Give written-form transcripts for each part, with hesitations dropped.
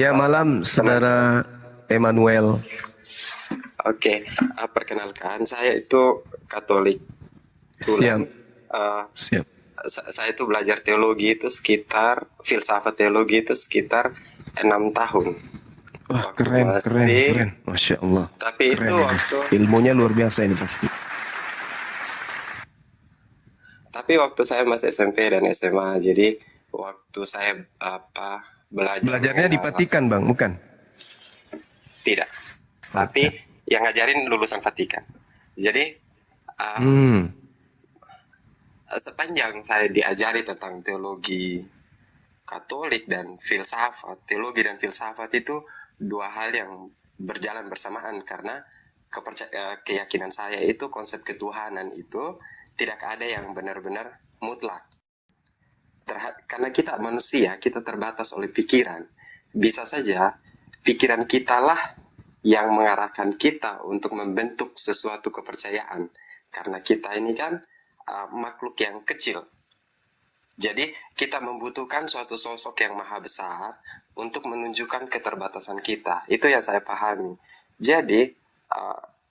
Ya, malam saudara Emmanuel. Oke, perkenalkan saya itu Katolik Siap, tulen. Eh, siap. saya itu belajar teologi itu sekitar filsafat teologi itu sekitar 6 tahun. Wah, Waktu keren, keren, masih, keren. Masya Allah. tapi Keren itu ini. waktu, Ilmunya luar biasa ini pasti. tapi waktu saya masih SMP dan SMA, jadi waktu saya belajar Belajarnya di mengenal Vatikan, Bang, bukan? tidak, tapi Bukan. yang ngajarin lulusan Vatikan. Jadi uh, Hmm, sepanjang saya diajari tentang teologi Katolik dan filsafat, teologi dan filsafat itu dua hal yang berjalan bersamaan karena keyakinan saya itu konsep ketuhanan itu tidak ada yang benar-benar mutlak. Karena kita manusia, kita terbatas oleh pikiran. Bisa saja pikiran kita lah yang mengarahkan kita untuk membentuk sesuatu kepercayaan. Karena kita ini kan makhluk yang kecil. Jadi kita membutuhkan suatu sosok yang maha besar untuk menunjukkan keterbatasan kita. Itu yang saya pahami. Jadi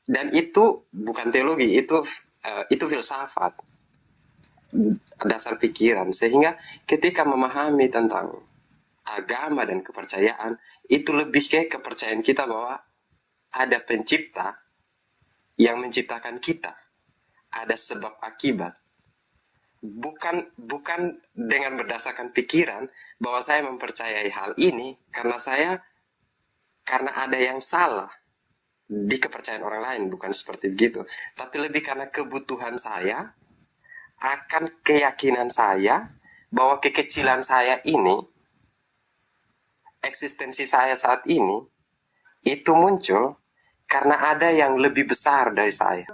dan itu bukan teologi, itu filsafat, dasar pikiran. Sehingga ketika memahami tentang agama dan kepercayaan, itu lebih ke kepercayaan kita bahwa ada pencipta yang menciptakan kita. Ada sebab akibat. Bukan dengan berdasarkan pikiran bahwa saya mempercayai hal ini karena ada yang salah di kepercayaan orang lain, bukan seperti begitu, tapi lebih karena kebutuhan saya akan keyakinan saya bahwa kekecilan saya ini, eksistensi saya saat ini itu muncul karena ada yang lebih besar dari saya.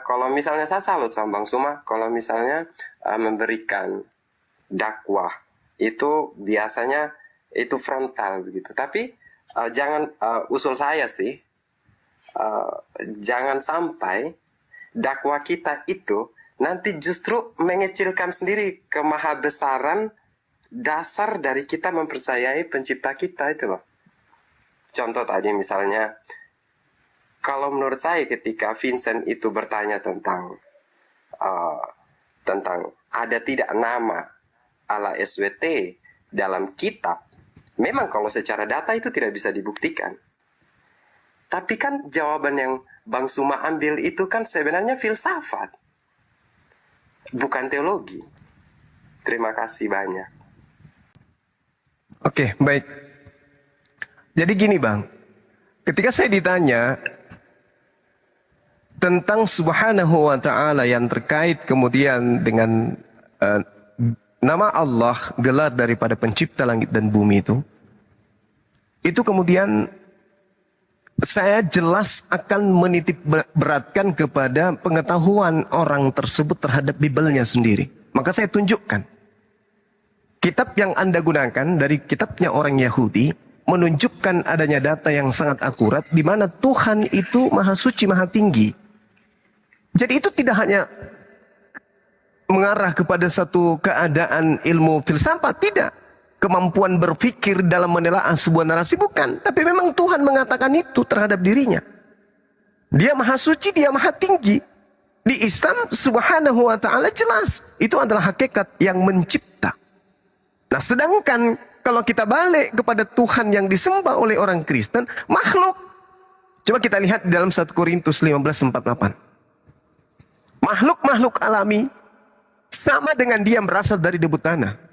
Kalau misalnya saya salut sama Bang Suma, kalau misalnya memberikan dakwah itu biasanya itu frontal begitu. Tapi jangan usul saya sih, jangan sampai dakwah kita itu nanti justru mengecilkan sendiri kemahabesaran dasar dari kita mempercayai pencipta kita itu loh. Contoh tadi misalnya, kalau menurut saya ketika Vincent itu bertanya tentang ada tidak nama ala SWT dalam kitab, memang kalau secara data itu tidak bisa dibuktikan. Tapi kan jawaban yang Bang Suma ambil itu kan sebenarnya filsafat, bukan teologi. Terima kasih banyak. Oke, baik. Jadi gini, Bang. Ketika saya ditanya tentang Subhanahu wa ta'ala yang terkait kemudian dengan nama Allah, gelar daripada pencipta langit dan bumi itu kemudian saya jelas akan menitik beratkan kepada pengetahuan orang tersebut terhadap Bibelnya sendiri. Maka saya tunjukkan kitab yang Anda gunakan dari kitabnya orang Yahudi menunjukkan adanya data yang sangat akurat di mana Tuhan itu maha suci, maha tinggi. Jadi itu tidak hanya mengarah kepada satu keadaan ilmu filsafat, tidak. Kemampuan berpikir dalam menelaah sebuah narasi, bukan. Tapi memang Tuhan mengatakan itu terhadap dirinya. Dia maha suci, dia maha tinggi. Di Islam Subhanahu wa ta'ala jelas. Itu adalah hakikat yang mencipta. Nah sedangkan kalau kita balik kepada Tuhan yang disembah oleh orang Kristen, makhluk. Coba kita lihat di dalam 1 Korintus 15:48. Makhluk-makhluk alami sama dengan dia berasal dari debu tanah.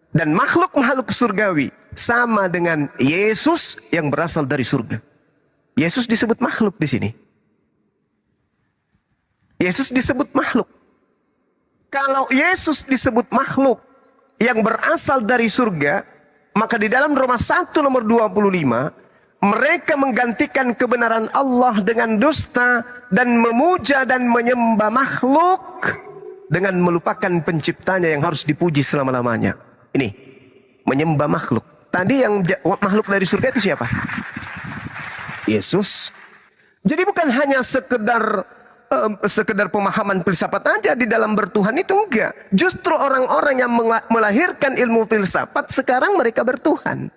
Dan makhluk-makhluk surgawi sama dengan Yesus yang berasal dari surga. Yesus disebut makhluk di sini. Yesus disebut makhluk. Kalau Yesus disebut makhluk yang berasal dari surga, maka di dalam Roma 1 nomor 25, mereka menggantikan kebenaran Allah dengan dusta dan memuja dan menyembah makhluk dengan melupakan penciptanya yang harus dipuji selama-lamanya. Ini, menyembah makhluk. Tadi yang makhluk dari surga itu siapa? Yesus. Jadi bukan hanya sekedar pemahaman filsafat aja di dalam bertuhan itu, enggak. Justru orang-orang yang melahirkan ilmu filsafat sekarang mereka bertuhan.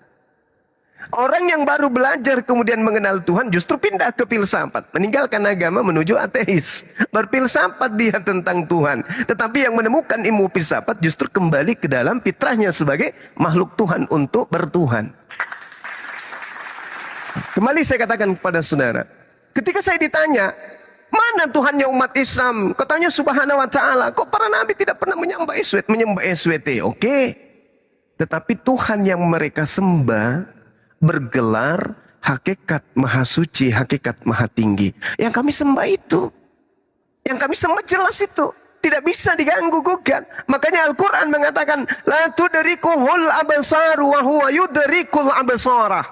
Orang yang baru belajar kemudian mengenal Tuhan justru pindah ke filsafat, meninggalkan agama menuju ateis. Berfilsafat dia tentang Tuhan. Tetapi yang menemukan ilmu filsafat justru kembali ke dalam fitrahnya sebagai makhluk Tuhan untuk bertuhan. Kembali saya katakan kepada saudara, ketika saya ditanya, mana Tuhannya umat Islam? Katanya Subhanahu wa ta'ala. Kok para nabi tidak pernah menyembah SWT? Oke. Tetapi Tuhan yang mereka sembah bergelar hakikat maha suci, hakikat maha tinggi. Yang kami sembah itu. Yang kami sembah jelas itu. Tidak bisa diganggu gugat. Makanya Al-Quran mengatakan, La tudrikuhul absaru wa huwa yudrikul absarah.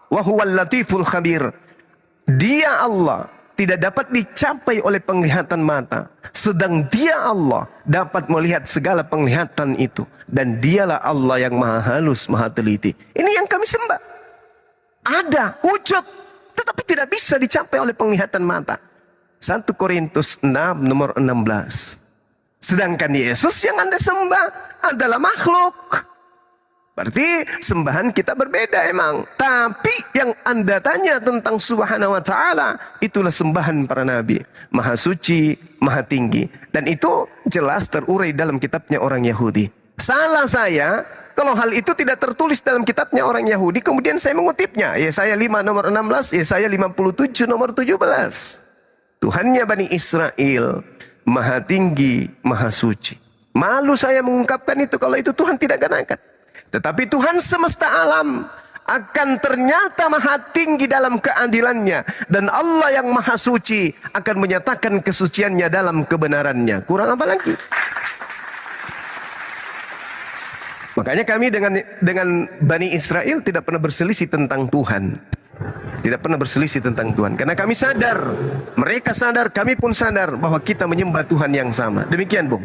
Wa huwal latiful khabir. Dia Allah tidak dapat dicapai oleh penglihatan mata. Sedang dia Allah dapat melihat segala penglihatan itu. Dan dialah Allah yang maha halus, maha teliti. Ini yang kami sembah. Ada, wujud. Tetapi tidak bisa dicapai oleh penglihatan mata. 1 Korintus 6 nomor 16. Sedangkan Yesus yang Anda sembah adalah makhluk. Berarti sembahan kita berbeda emang. Tapi yang Anda tanya tentang Subhanahu wa ta'ala, itulah sembahan para nabi. Maha suci, maha tinggi. Dan itu jelas terurai dalam kitabnya orang Yahudi. Salah saya kalau hal itu tidak tertulis dalam kitabnya orang Yahudi, kemudian saya mengutipnya. Yesaya 5 nomor 16, Yesaya 57 nomor 17. Tuhannya Bani Israel, maha tinggi, maha suci. Malu saya mengungkapkan itu kalau itu Tuhan tidak katakan. Tetapi Tuhan semesta alam akan ternyata maha tinggi dalam keadilannya. Dan Allah yang maha suci akan menyatakan kesuciannya dalam kebenarannya. Kurang apa lagi? Makanya kami dengan Bani Israel tidak pernah berselisih tentang Tuhan. Tidak pernah berselisih tentang Tuhan. Karena kami sadar, mereka sadar, kami pun sadar bahwa kita menyembah Tuhan yang sama. Demikian, Bung.